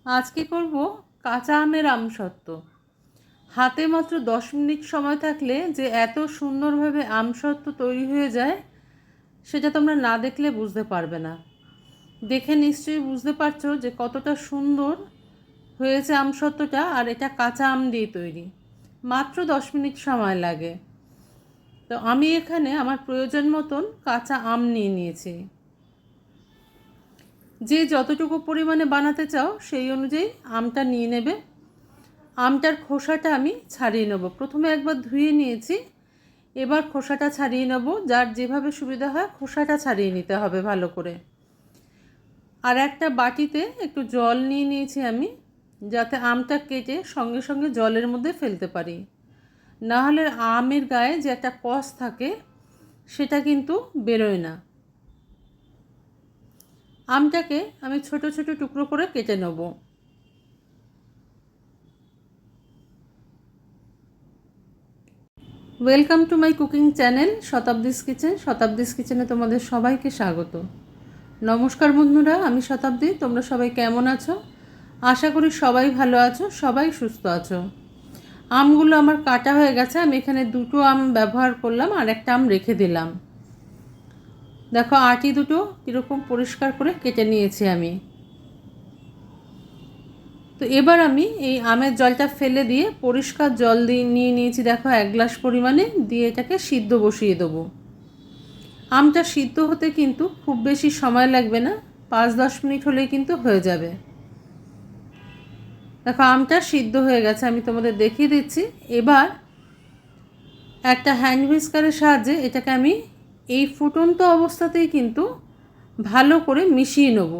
আজকে করব কাঁচা আমের আমসত্ত্ব। হাতে মাত্র 10 মিনিট সময় থাকলে যে এত সুন্দরভাবে আমসত্ত্ব তৈরি হয়ে যায় সেটা তোমরা না দেখলে বুঝতে পারবে না। দেখে নিশ্চয়ই বুঝতে পারছো যে কতটা সুন্দর হয়েছে আমসত্ত্বটা। আর এটা কাঁচা আম দিয়ে তৈরি, মাত্র 10 মিনিট সময় লাগে। তো আমি এখানে আমার প্রয়োজন মতন কাঁচা আম নিয়ে নিয়েছি। যে যতটুকু পরিমাণে বানাতে চাও সেই অনুযায়ী আমটা নিয়ে নেবে। আমটার খোসাটা আমি ছাড়িয়ে নেব। প্রথমে একবার ধুয়ে নিয়েছি, এবার খোসাটা ছাড়িয়ে নেব। যার যেভাবে সুবিধা হয় খোসাটা ছাড়িয়ে নিতে হবে ভালো করে। আর একটা বাটিতে একটু জল নিয়ে নিয়েছি আমি, যাতে আমটা কেটে সঙ্গে সঙ্গে জলের মধ্যে ফেলতে পারি। না হলে আমের গায়ে যে একটা কষ থাকে সেটা কিন্তু বেরোয় না। আমটাকে আমি ছোট ছোট টুকরো করে কেটে নেব। Welcome to my cooking channel Shatabdi's kitchen. Shatabdi's কিচেনে তোমাদের সবাইকে স্বাগত। নমস্কার বন্ধুরা, আমি শতাব্দী। তোমরা সবাই কেমন আছো? আশা করি সবাই ভালো আছো, সবাই সুস্থ আছো। আমগুলো আমার কাটা হয়ে গেছে। আমি এখানে 2টো আম ব্যবহার করলাম আর একটা আম রেখে দিলাম। দেখো আটি দুটো কীরকম পরিষ্কার করে কেটে নিয়েছি আমি। তো এবার আমি এই আমের জলটা ফেলে দিয়ে পরিষ্কার জল দিয়ে নিয়ে নিয়েছি। দেখো 1 গ্লাস পরিমাণে দিয়ে এটাকে সিদ্ধ বসিয়ে দেবো। আমটা সিদ্ধ হতে কিন্তু খুব বেশি সময় লাগবে না, 5-10 মিনিট হলেই কিন্তু হয়ে যাবে। দেখো আমটা সিদ্ধ হয়ে গেছে, আমি তোমাদের দেখিয়ে দিচ্ছি। এবার একটা হ্যান্ড হুইস্কারের সাহায্যে এটাকে আমি এই ফুটন্ত অবস্থাতেই কিন্তু ভালো করে মিশিয়ে নেব।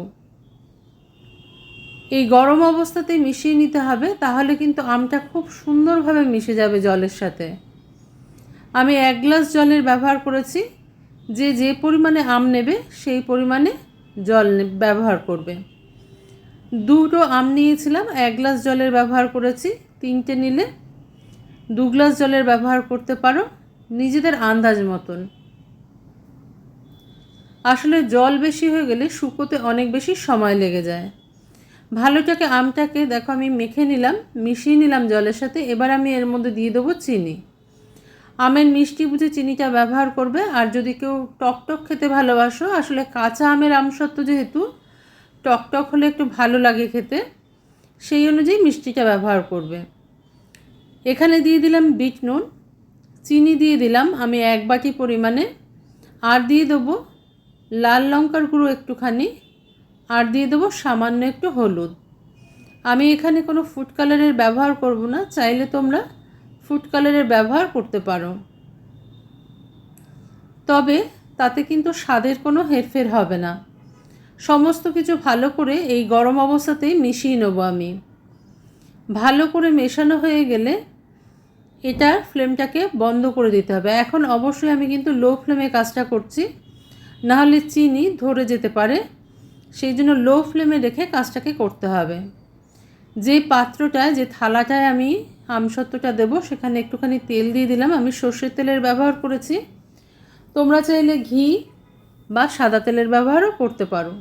এই গরম অবস্থাতেই মিশিয়ে নিতে হবে, তাহলে কিন্তু আমটা খুব সুন্দরভাবে মিশে যাবে জলের সাথে। আমি 1 গ্লাস জলের ব্যবহার করেছি। যে যে পরিমাণে আম নেবে সেই পরিমাণে জল ব্যবহার করবে। 2টো আম নিয়েছিলাম, 1 গ্লাস জলের ব্যবহার করেছি। 3টে নিলে 2 গ্লাস জলের ব্যবহার করতে পারো নিজেদের আন্দাজ মতন। আসলে জল বেশি হয়ে গেলে শুকোতে অনেক বেশি সময় লেগে যায়। ভালোটাকে আমটাকে দেখো আমি মেখে নিলাম, মিশিয়ে নিলাম জলের সাথে। এবার আমি এর মধ্যে দিয়ে দেবো চিনি। আমের মিষ্টি বুঝে চিনিটা ব্যবহার করবে। আর যদি কেউ টকটক খেতে ভালোবাসো, আসলে কাঁচা আমের আমসত্ত্ব যেহেতু টকটক হলে একটু ভালো লাগে খেতে, সেই অনুযায়ী মিষ্টিটা ব্যবহার করবে। এখানে দিয়ে দিলাম বিট নুন, চিনি দিয়ে দিলাম আমি 1 বাটি পরিমাণে। আর দিয়ে দেবো লাল লঙ্কার গুঁড়ো একটুখানি, আর দিয়ে দেবো সামান্য একটু হলুদ। আমি এখানে কোনো ফুড কালারের ব্যবহার করব না, চাইলে তোমরা ফুড কালারের ব্যবহার করতে পারো, তবে তাতে কিন্তু স্বাদের কোনো হেরফের হবে না। সমস্ত কিছু ভালো করে এই গরম অবস্থাতেই মিশিয়ে নেব আমি। ভালো করে মেশানো হয়ে গেলে এটার ফ্লেমটাকে বন্ধ করে দিতে হবে। এখন অবশ্যই আমি কিন্তু লো ফ্লেমে কাজটা করছি, নাহলে চিনি ধরে যেতে পারে। সেই জন্য লো ফ্লেমে রেখে কাজটাকে করতে হবে। যে পাত্রটায়, যে থালাটায় আমি আমসত্ত্বটা দেবো, সেখানে একটুখানি তেল দিয়ে দিলাম। আমি সর্ষের তেলের ব্যবহার করেছি, তোমরা চাইলে ঘি বা সাদা তেলের ব্যবহারও করতে পারো।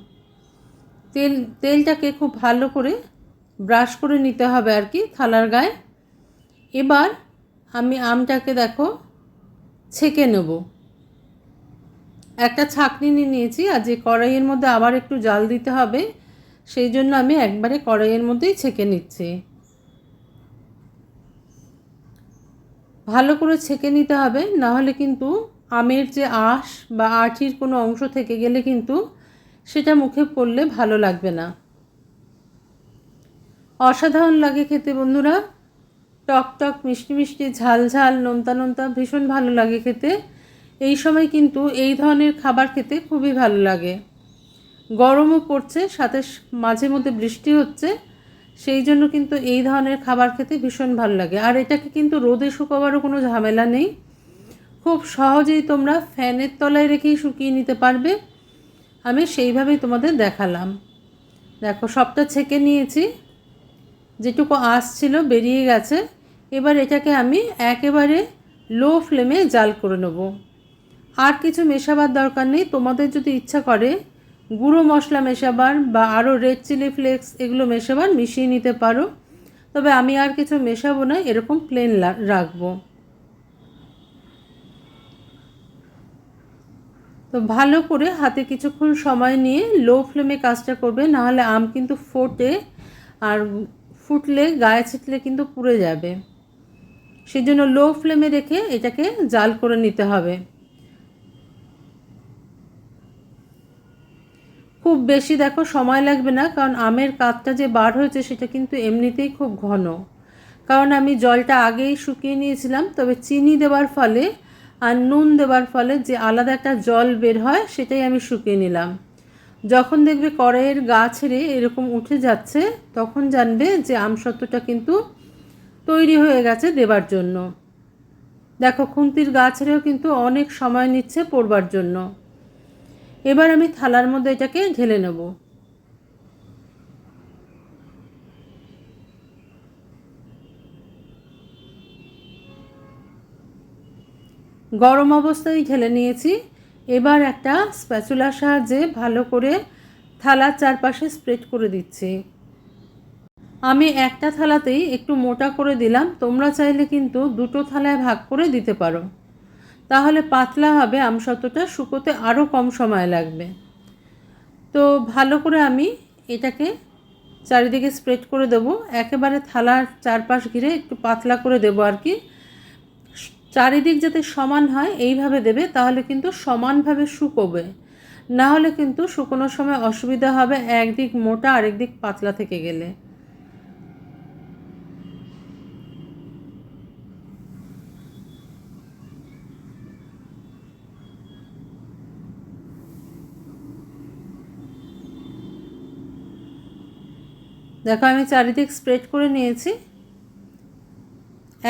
তেলটাকে খুব ভালো করে ব্রাশ করে নিতে হবে আর কি থালার গায়ে। এবার আমি আমটাকে দেখো ছেঁকে নেব। একটা ছাঁকনি নিয়ে নিয়েছি, আর যে কড়াইয়ের মধ্যে আবার একটু জাল দিতে হবে, সেই জন্য আমি একবারে কড়াইয়ের মধ্যেই ছেঁকে নিচ্ছি। ভালো করে ছেঁকে নিতে হবে, নাহলে কিন্তু আমের যে আঁশ বা আঁটির কোনো অংশ থেকে গেলে কিন্তু সেটা মুখে পড়লে ভালো লাগবে না। অসাধারণ লাগে খেতে বন্ধুরা। টক টক মিষ্টি মিষ্টি, ঝাল ঝাল, নোনতা নোনতা, ভীষণ ভালো লাগে খেতে। এই সময় কিন্তু এই ধরনের খাবার খেতে খুবই ভালো লাগে। গরমও পড়ছে, সাথে মাঝে মধ্যে বৃষ্টি হচ্ছে, সেই জন্য কিন্তু এই ধরনের খাবার খেতে ভীষণ ভালো লাগে। আর এটাকে কিন্তু রোদে শুকাবারও কোনো ঝামেলা নেই, খুব সহজেই তোমরা ফ্যানের তলায় রেখেই শুকিয়ে নিতে পারবে। আমি সেইভাবেই তোমাদের দেখালাম। দেখো সবটা ছেঁকে নিয়েছি, যেটুকু আঁশ ছিল বেরিয়ে গেছে। এবার এটাকে আমি একেবারে লো ফ্লেমে জাল করে নেব। আর কিছু মেশাবার দরকার নেই। তোমাদের যদি ইচ্ছা করে গুঁড়ো মশলা মেশাবার বা আরও রেড চিলি ফ্লেক্স এগুলো মেশাবার মিশিয়ে নিতে পারো, তবে আমি আর কিছু মেশাবো না, এরকম প্লেন রাখবো। তো ভালো করে হাতে কিছুক্ষণ সময় নিয়ে লো ফ্লেমে কাজটা করবে, নাহলে আম কিন্তু ফোটে, আর ফুটলে গায়ে ছিটলে কিন্তু পুড়ে যাবে। সেজন্য লো ফ্লেমে রেখে এটাকে জাল করে নিতে হবে। খুব বেশি দেখো সময় লাগবে না, কারণ আমের কাতটা যে বার হয়েছে সেটা কিন্তু এমনিতেই খুব ঘন, কারণ আমি জলটা আগেই শুকিয়ে নিয়েছিলাম। তবে চিনি দেওয়ার ফলে আর নুন দেওয়ার ফলে যে আলাদা একটা জল বের হয় সেটাই আমি শুকিয়ে নিলাম। যখন দেখবে কড়াইয়ের গা ছেড়ে এরকম উঠে যাচ্ছে, তখন জানবে যে আমসত্ত্বটা কিন্তু তৈরি হয়ে গেছে দেবার জন্য। দেখো খুন্তির গা ছেড়েও কিন্তু অনেক সময় নিচ্ছে পড়বার জন্য। এবার আমি থালার মধ্যে এটাকে ঢেলে নেব। গরম অবস্থায় ঢেলে নিয়েছি। এবার একটা স্প্যাচুলার সাহায্যে ভালো করে থালার চারপাশে স্প্রেড করে দিচ্ছি। আমি একটা থালাতেই একটু মোটা করে দিলাম, তোমরা চাইলে কিন্তু দুটো থালায় ভাগ করে দিতে পারো, তাহলে পাতলা হবে, আমসত্ত্বটা শুকোতে আরও কম সময় লাগবে। তো ভালো করে আমি এটাকে চারিদিকে স্প্রেড করে দেবো, একেবারে থালার চারপাশ ঘিরে একটু পাতলা করে দেবো আর কি, চারিদিক যাতে সমান হয় এইভাবে দেবে, তাহলে কিন্তু সমানভাবে শুকোবে। না হলে কিন্তু শুকোনোর সময় অসুবিধা হবে, একদিক মোটা আরেক দিক পাতলা থেকে গেলে। দেখো আমি চারিদিক স্প্রেড করে নিয়েছি,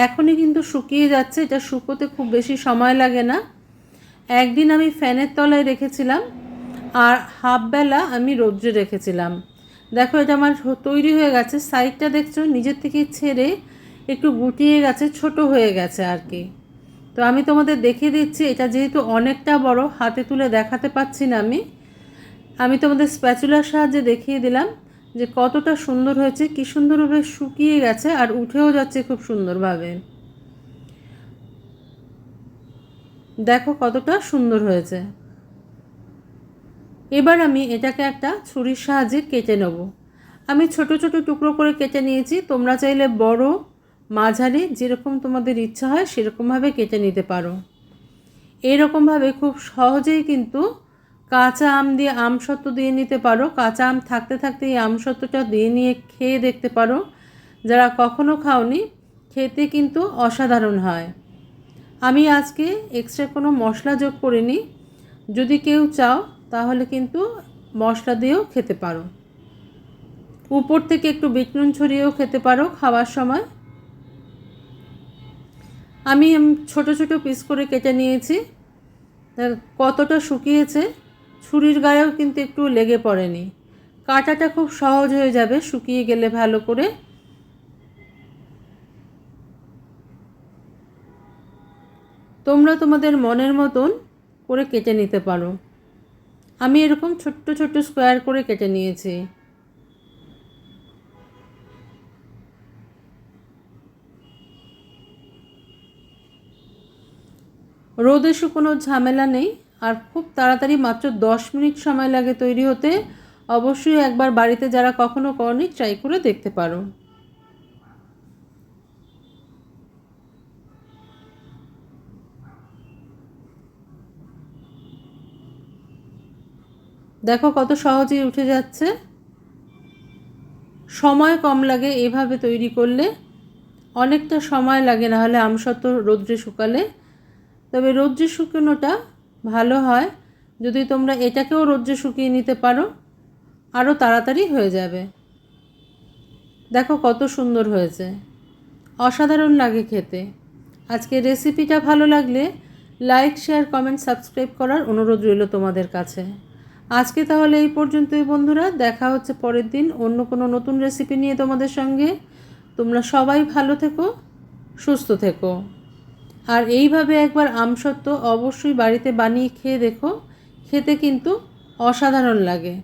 এখনই কিন্তু শুকিয়ে যাচ্ছে, এটা শুকোতে খুব বেশি সময় লাগে না। একদিন আমি ফ্যানের তলায় রেখেছিলাম, আর হাফ বেলা আমি রোদ্রে রেখেছিলাম। দেখো এটা আমার তৈরি হয়ে গেছে, সাইডটা দেখছো নিজের থেকে ছেড়ে একটু গুটিয়ে গেছে, ছোট হয়ে গেছে আর কি। তো আমি তোমাদের দেখিয়ে দিচ্ছি, এটা যেহেতু অনেকটা বড়, হাতে তুলে দেখাতে পাচ্ছি না আমি তোমাদের স্প্যাচুলার সাহায্যে দেখিয়ে দিলাম যে কতটা সুন্দর হয়েছে, কি সুন্দরভাবে শুকিয়ে গেছে আর উঠেও যাচ্ছে খুব সুন্দরভাবে। দেখো কতটা সুন্দর হয়েছে। এবার আমি এটাকে একটা ছুরির সাহায্যে কেটে নেব। আমি ছোট ছোট টুকরো করে কেটে নিয়েছি, তোমরা চাইলে বড় মাঝারি যেরকম তোমাদের ইচ্ছা হয় সেরকমভাবে কেটে নিতে পারো। এইরকমভাবে খুব সহজেই কিন্তু কাঁচা আম দিয়ে আমসত্ত্ব দিয়ে নিতে পারো। কাঁচা আম থাকতে থাকতে এই আমসত্ত্বটা দিয়ে নিয়ে খেয়ে দেখতে পারো, যারা কখনো খাওনি, খেতে কিন্তু অসাধারণ হয়। আমি আজকে এক্সট্রা কোনো মশলা যোগ করিনি, যদি কেউ চাও তাহলে কিন্তু মশলা দিয়েও খেতে পারো, উপর থেকে একটু বিট নুন ছড়িয়েও খেতে পারো খাওয়ার সময়। আমি ছোট ছোট পিস করে কেটে নিয়েছি, কতটা শুকিয়েছে, ছুরির গায়েও কিন্তু একটু লেগে পড়েনি, কাটাটা খুব সহজ হয়ে যাবে শুকিয়ে গেলে ভালো করে। তোমরা তোমাদের মনের মতন করে কেটে নিতে পারো। আমি এরকম ছোট্ট ছোট্ট স্কোয়ার করে কেটে নিয়েছি। রোদে শুকোনোর ঝামেলা নেই, আর খুব তাড়াতাড়ি, মাত্র 10 মিনিট সময় লাগে তৈরি হতে। অবশ্যই একবার বাড়িতে যারা কখনো করনি ট্রাই করে দেখতে পারো। দেখো কত সহজেই উঠে যাচ্ছে, সময় কম লাগে এভাবে তৈরি করলে, অনেকটা সময় লাগে না হলে আমসত্ত্ব রোদ্রে শুকালে। তবে রোদ্রে শুকানোটা ভালো হয়, যদি তোমরা এটাকেও রোদ্রে শুকিয়ে নিতে পারো আরও তাড়াতাড়ি হয়ে যাবে। দেখো কত সুন্দর হয়েছে, অসাধারণ লাগে খেতে। আজকের রেসিপিটা ভালো লাগলে লাইক, শেয়ার, কমেন্ট, সাবস্ক্রাইব করার অনুরোধ রইল তোমাদের কাছে। আজকে তাহলে এই পর্যন্তই বন্ধুরা, দেখা হচ্ছে পরের দিন অন্য কোনো নতুন রেসিপি নিয়ে তোমাদের সঙ্গে। তোমরা সবাই ভালো থেকো, সুস্থ থেকো, আর এইভাবে একবার আমসত্ত্ব অবশ্যই বাড়িতে বানিয়ে খেয়ে দেখো, খেতে কিন্তু অসাধারণ লাগে।